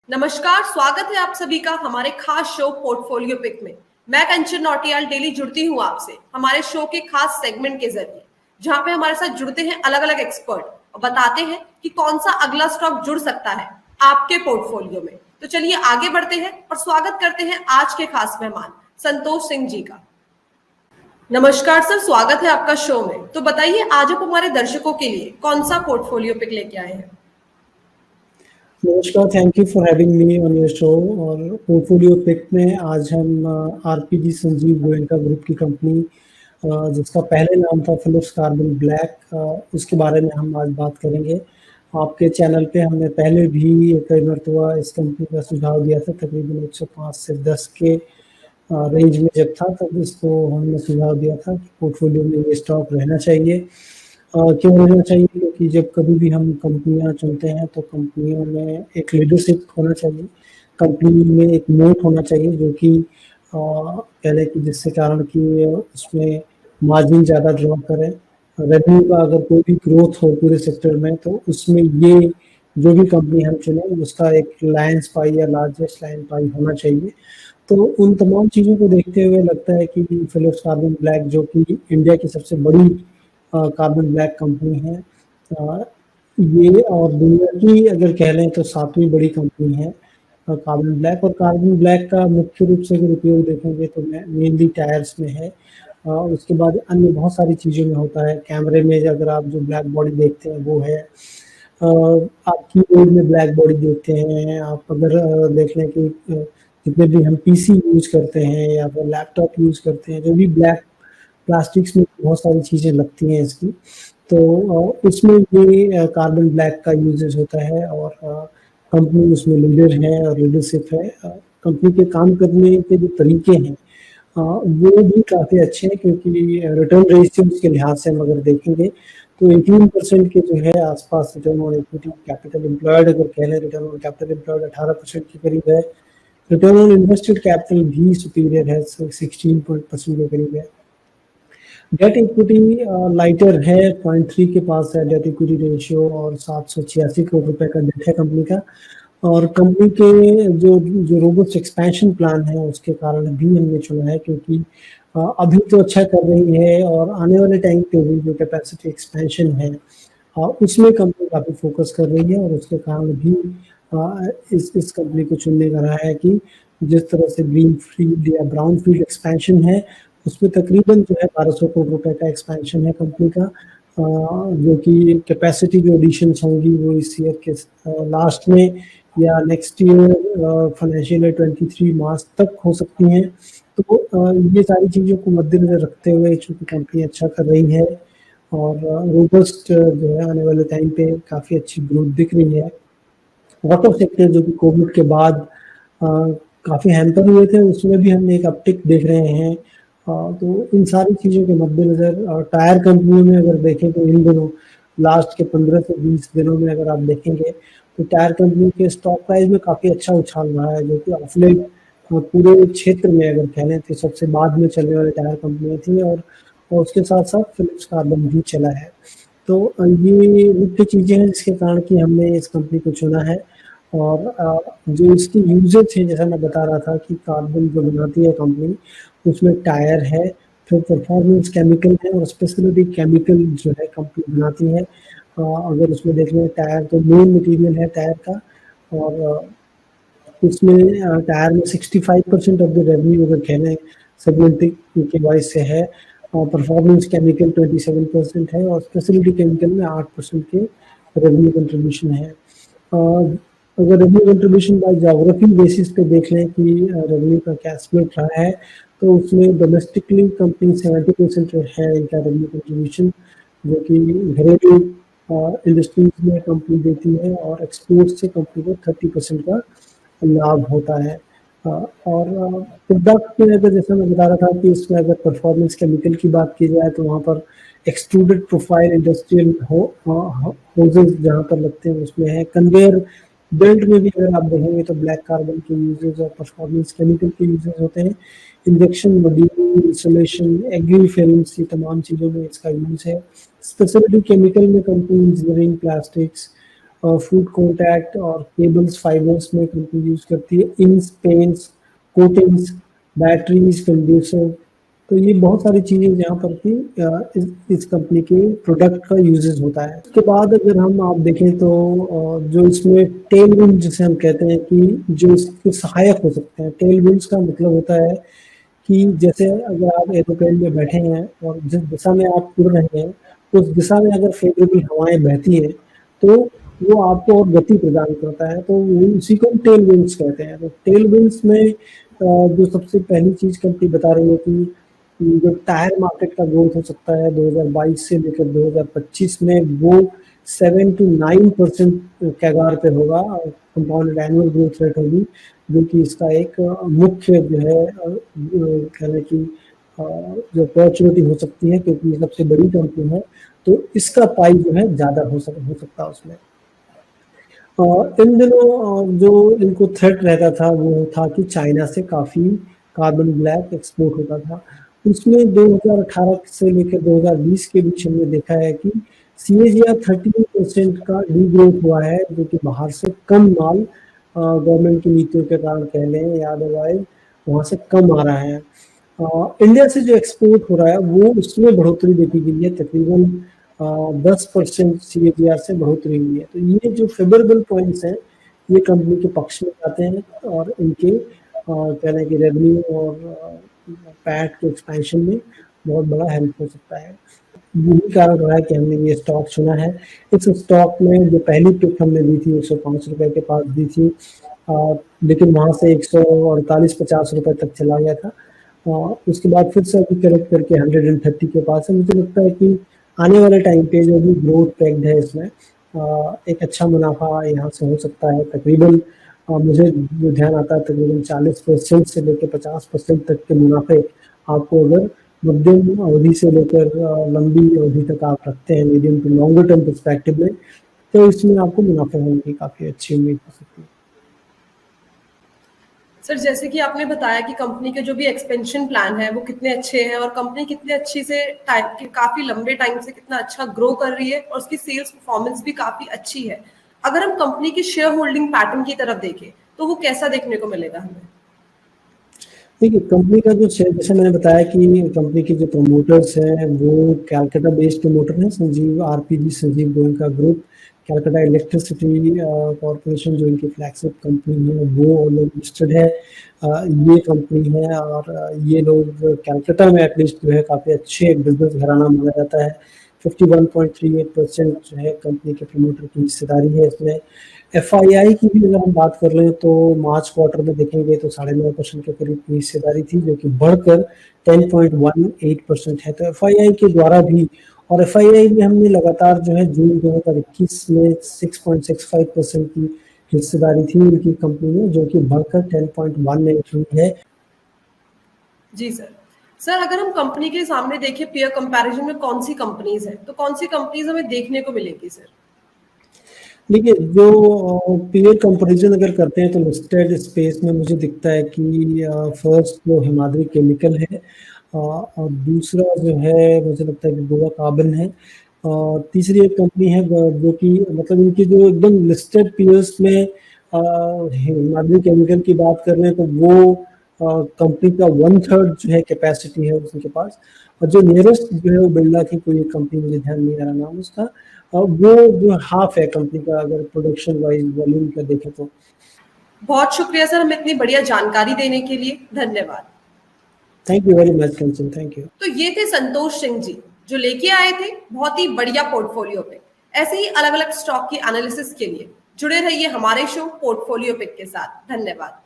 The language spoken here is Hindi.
नमस्कार, स्वागत है आप सभी का हमारे खास शो पोर्टफोलियो पिक में। मैं कंचन नौटियाल डेली जुड़ती हूँ आपसे हमारे शो के खास सेगमेंट के जरिए, जहां पे हमारे साथ जुड़ते हैं अलग अलग एक्सपर्ट और बताते हैं कि कौन सा अगला स्टॉक जुड़ सकता है आपके पोर्टफोलियो में। तो चलिए आगे बढ़ते हैं और स्वागत करते हैं आज के खास मेहमान संतोष सिंह जी का। नमस्कार सर, स्वागत है आपका शो में। तो बताइए आज आप हमारे दर्शकों के लिए कौन सा पोर्टफोलियो पिक लेके आए हैं? नमस्कार, thank you for having me on your show. और पोर्टफोलियो पिक में आज हम आरपीजी संजीव गोयनका ग्रुप की कंपनी जिसका पहले नाम था फिलिप्स कार्बन ब्लैक, उसके बारे में हम आज बात करेंगे। आपके चैनल पे हमने पहले भी कई मरतबा इस कंपनी का सुझाव दिया था, तकरीबन 105 से 10 के रेंज में जब था तब इसको हमने सुझाव दिया था कि पोर्टफोलियो में ये स्टॉक रहना चाहिए। क्यों रहना चाहिए? क्योंकि जब कभी भी हम कंपनियां चुनते हैं तो कंपनियों में एक लीडरशिप होना चाहिए, कंपनी में एक मोट होना चाहिए जो कि पहले की जिससे कारण कि उसमें मार्जिन ज़्यादा ड्रॉ करें। रेवेन्यू का अगर कोई भी ग्रोथ हो पूरे सेक्टर में तो उसमें ये जो भी कंपनी हम चुने उसका एक लायंस पाई या लार्जेस्ट लायन पाई होना चाहिए। तो उन तमाम चीज़ों को देखते हुए लगता है कि फिलिप्स कार्बन ब्लैक जो कि इंडिया की सबसे बड़ी कार्बन ब्लैक कंपनी है, ये और दुनिया की अगर कह लें तो 7वीं बड़ी कंपनी है कार्बन ब्लैक। और कार्बन ब्लैक का मुख्य रूप से अगर उपयोग देखेंगे तो मेनली टायर्स में है, उसके बाद अन्य बहुत सारी चीज़ों में होता है। कैमरे में अगर आप जो ब्लैक बॉडी देखते हैं वो है, आप कीबोर्ड में ब्लैक बॉडी देखते हैं। आप अगर देख लें कि जितने भी हम पीसी यूज़ करते हैं या फिर लैपटॉप यूज़ करते हैं, जो भी ब्लैक प्लास्टिक्स में बहुत सारी चीज़ें लगती हैं इसकी, तो इसमें ये कार्बन ब्लैक का यूजेस होता है। और कंपनी उसमें लीडर है और लीडरशिप है। कंपनी के काम करने के जो तरीके हैं वो भी काफ़ी अच्छे हैं, क्योंकि रिटर्न रेशियोज के लिहाज से हम अगर देखेंगे तो 18% के जो है आसपास return on equity. Capital employed अगर कह लें, रिटर्न ऑन कैपिटल एम्प्लॉयड 18% के करीब है। रिटर्न ऑन इन्वेस्टेड कैपिटल भी सुपीरियर है, 16% के करीब है। डेट इक्विटी लाइटर है, 0.3 के पास है डेट इक्विटी रेशियो, और 786 करोड़ रुपए का डेट है कंपनी का। और कंपनी के जो रोबस्ट एक्सपेंशन प्लान है उसके कारण भी हमने चुना है, क्योंकि अभी तो अच्छा कर रही है और आने वाले टाइम पे भी जो कैपेसिटी एक्सपेंशन है उसमें कंपनी काफ़ी फोकस कर रही है। और उसके कारण भी इस कंपनी को चुनने का रहा है कि जिस तरह से ग्रीन फील्ड या ब्राउन फील्ड एक्सपेंशन है उसमें तकरीबन जो है 1200 करोड़ रुपए का एक्सपेंशन है कंपनी का, जो कि कैपेसिटी जो एडिशंस होंगी वो इस ईयर के लास्ट में या नेक्स्ट ईयर फाइनेंशियल ईयर 23 मार्च तक हो सकती हैं। तो ये सारी चीज़ों को मद्देनजर रखते हुए चूँकि कंपनी अच्छा कर रही है और रोबस्ट जो है आने वाले टाइम पे काफ़ी अच्छी ग्रोथ दिख रही है। ऑटो सेक्टर जो कि कोविड के बाद काफ़ी हैम्पर हुए थे, उसमें भी हमने एक अपटिक देख रहे हैं। तो इन सारी चीज़ों के मद्देनज़र टायर कंपनियों में अगर देखें तो इन दिनों लास्ट के 15 से 20 दिनों में अगर आप देखेंगे तो टायर कंपनी के स्टॉक प्राइस में काफ़ी अच्छा उछाल रहा है, जो कि ऑफ लेट पूरे क्षेत्र में अगर कह लें तो सबसे बाद में चलने वाली टायर कंपनियाँ थी। और उसके साथ साथ फिलिप्स कार्बन भी चला है। तो ये मुख्य चीज़ें हैं जिसके कारण कि हमने इस कंपनी को चुना है। और जो इसकी यूजेज है, जैसा मैं बता रहा था कि कार्बन जो बनाती है कंपनी उसमें टायर है, फिर परफॉर्मेंस केमिकल है और स्पेशलिटी केमिकल जो है कंपनी बनाती है। अगर उसमें देख लें टायर तो मेन मटेरियल है टायर का, और इसमें टायर में 65% ऑफ द रेवेन्यू अगर कहने सेगमेंटिंग के वाइज से है, और परफॉर्मेंस केमिकल 27% है, और स्पेशलिटी केमिकल में 8% के रेवेन्यू कंट्रीब्यूशन है। अगर revenue contribution by geography basis पे देख लें कि रेवेन्यू का क्या स्प्लिट रहा है, तो उसमें डोमेस्टिकली कंपनी 70% है इनका रेवेन्यू कंट्रीब्यूशन, जो कि घरेलू इंडस्ट्रीज में कंपनी देती है, और एक्सपोर्ट से कंपनी को 30% का लाभ होता है। और प्रोडक्ट में अगर जैसा मैं बता रहा था कि इसमें अगर परफॉर्मेंस केमिकल की बात की जाए तो वहाँ पर एक्सट्रूडेड प्रोफाइल इंडस्ट्रियल होजेस जहाँ पर लगते हैं उसमें है। कन्वेयर बेल्ट में भी अगर आप देखेंगे तो ब्लैक कार्बन के यूजेस और परफॉर्मेंस केमिकल के यूजेस होते हैं। Injection module, installation, agri films, ये तमाम चीज़ों में इसका यूज है। स्पेशलिटी केमिकल में company engineering, plastics, food contact और केबल्स फाइबर्स में कंपनी यूज करती है, inks, paints, coatings, batteries, conductor. तो ये बहुत सारी चीजें यहाँ पर की इस कंपनी के प्रोडक्ट का यूजेस होता है। उसके बाद अगर हम आप देखें तो जो इसमें टेल विंड जिसे हम कहते हैं कि जो इसके सहायक हो सकते हैं। टेल विंड्स का मतलब होता है कि जैसे अगर आप एरोप्लेन में बैठे हैं और जिस दिशा में आप उड़ रहे हैं उस दिशा में अगर फेवरेबल हवाएं बहती हैं तो वो आपको और गति प्रदान करता है, तो उसी को टेल विंड्स कहते हैं। तो टेल विंड्स में जो सबसे पहली चीज कंपनी बता रही है कि जो टायर मार्केट का ग्रोथ हो सकता है 2022 से लेकर 2025 में वो 7 to 9% कैगार पे होगा, कंपाउंडेड एनुअल ग्रोथ रेट होगी, जो कि इसका एक मुख्य जो है कहने की जो अपॉर्चुनिटी हो सकती है, क्योंकि ये सबसे बड़ी कंपनी है तो इसका पाई जो है ज़्यादा हो सकता है उसमें। इन दिनों जो इनको थ्रेट रहता था वो था कि चाइना से काफ़ी कार्बन ब्लैक एक्सपोर्ट होता था। उसमें 2018 से लेकर 2020 के बीच हमने देखा है कि CAGR 13% का डीग्रोथ हुआ है, जो कि बाहर से कम माल गवर्नमेंट की नीतियों के कारण कह लें या अदरवाइज वहाँ से कम आ रहा है। इंडिया से जो एक्सपोर्ट हो रहा है वो उसमें बढ़ोतरी देखी गई है, तकरीबन 10% CAGR से बढ़ोतरी हुई है। तो ये जो फेवरेबल पॉइंट्स हैं ये कंपनी के पक्ष में आते हैं और इनके कहने की रेवेन्यू और पैट के एक्सपेंशन में बहुत बड़ा हेल्प हो सकता है। यही कारण रहा है कि हमने ये स्टॉक चुना है। इस स्टॉक में जो पहली पिक हमने दी थी 105 रुपए के पास दी थी, लेकिन वहाँ से 148-50 रुपए तक चला गया था। उसके बाद फिर से अभी करेक्ट करके 130 के पास है। मुझे लगता है कि आने वाले टाइम पे जो भी ग्रोथ पैक्ड है इसमें एक अच्छा मुनाफा यहाँ से हो सकता है। तकरीबन मुझे जो ध्यान आता है तकरीबन 40% से लेकर 50% तक के मुनाफे आपको अगर मध्यम अवधि से लेकर लंबी अवधि तक आप रखते हैं, medium to longer term perspective में, तो इसमें आपको मुनाफा होने की काफ़ी अच्छी उम्मीद हो सकती है। सर, जैसे कि आपने बताया कि कंपनी के जो भी एक्सपेंशन प्लान है वो कितने अच्छे हैं और कंपनी कितने अच्छी से काफी लंबे टाइम से कितना अच्छा ग्रो कर रही है और उसकी सेल्स परफॉर्मेंस भी काफी अच्छी है। अगर हम कंपनी की शेयर होल्डिंग पैटर्न की तरफ देखें तो वो कैसा देखने को मिलेगा हमें? देखिए, कंपनी का जो शेयर, जैसे मैंने बताया कि कंपनी के जो प्रमोटर्स हैं वो कैलकाटा बेस्ड प्रमोटर हैं, Sanjeev RPG Sanjeev Goenka group. Calcutta electricity corporation जो इनकी फ्लैगशिप कंपनी है वो लोग लिस्टेड है, ये कंपनी है और ये लोग कैलकाटा में एटलीस्ट जो है काफ़ी अच्छे बिजनेस घराना माना जाता है। 51.38% जो है कंपनी के प्रमोटर की हिस्सेदारी है इसमें। FII की भी अगर हम बात कर लें तो मार्च क्वार्टर में देखेंगे तो 9.5% के करीब की हिस्सेदारी थी, जो कि बढ़कर 10.18% है। तो FII के द्वारा भी, और FII में हमने लगातार जो है जून 2021 में 6.65% की हिस्सेदारी थी उनकी कंपनी में, जो कि बढ़कर 10.18 हुई है। जी सर। सर, अगर हम कंपनी के सामने देखें पीयर कंपैरिजन में कौन सी कंपनीज है तो कौन सी कंपनीज हमें देखने को मिलेगी सर? देखिए, जो पीयर कंपैरिजन अगर करते हैं तो लिस्टेड स्पेस में मुझे दिखता है कि फर्स्ट जो हिमाद्री केमिकल है और दूसरा जो है मुझे लगता है कि गोवा कार्बन है और तीसरी एक कंपनी है जो कि मतलब इनकी जो एकदम लिस्टेड पीयर्स में हिमाद्री केमिकल की बात कर रहे हैं तो वो कंपनी का 1/3 जो है कैपेसिटी है उनके पास, और जो नियरेस्ट जो है वो बिरला की कोई एक कंपनी, मुझे ध्यान नहीं आ रहा नाम उसका, वो जो हाफ है कंपनी का अगर प्रोडक्शन वाइज वॉल्यूम का देखें तो। बहुत शुक्रिया सर हमें इतनी बढ़िया जानकारी देने के लिए, धन्यवाद। Thank you very much Kanchan, thank you. तो ये थे संतोष सिंह जी जो लेके आए थे बहुत ही बढ़िया पोर्टफोलियो पे। ऐसे ही अलग अलग स्टॉक की एनालिसिस के लिए जुड़े रहिए हमारे शो पोर्टफोलियो पिक के साथ। धन्यवाद।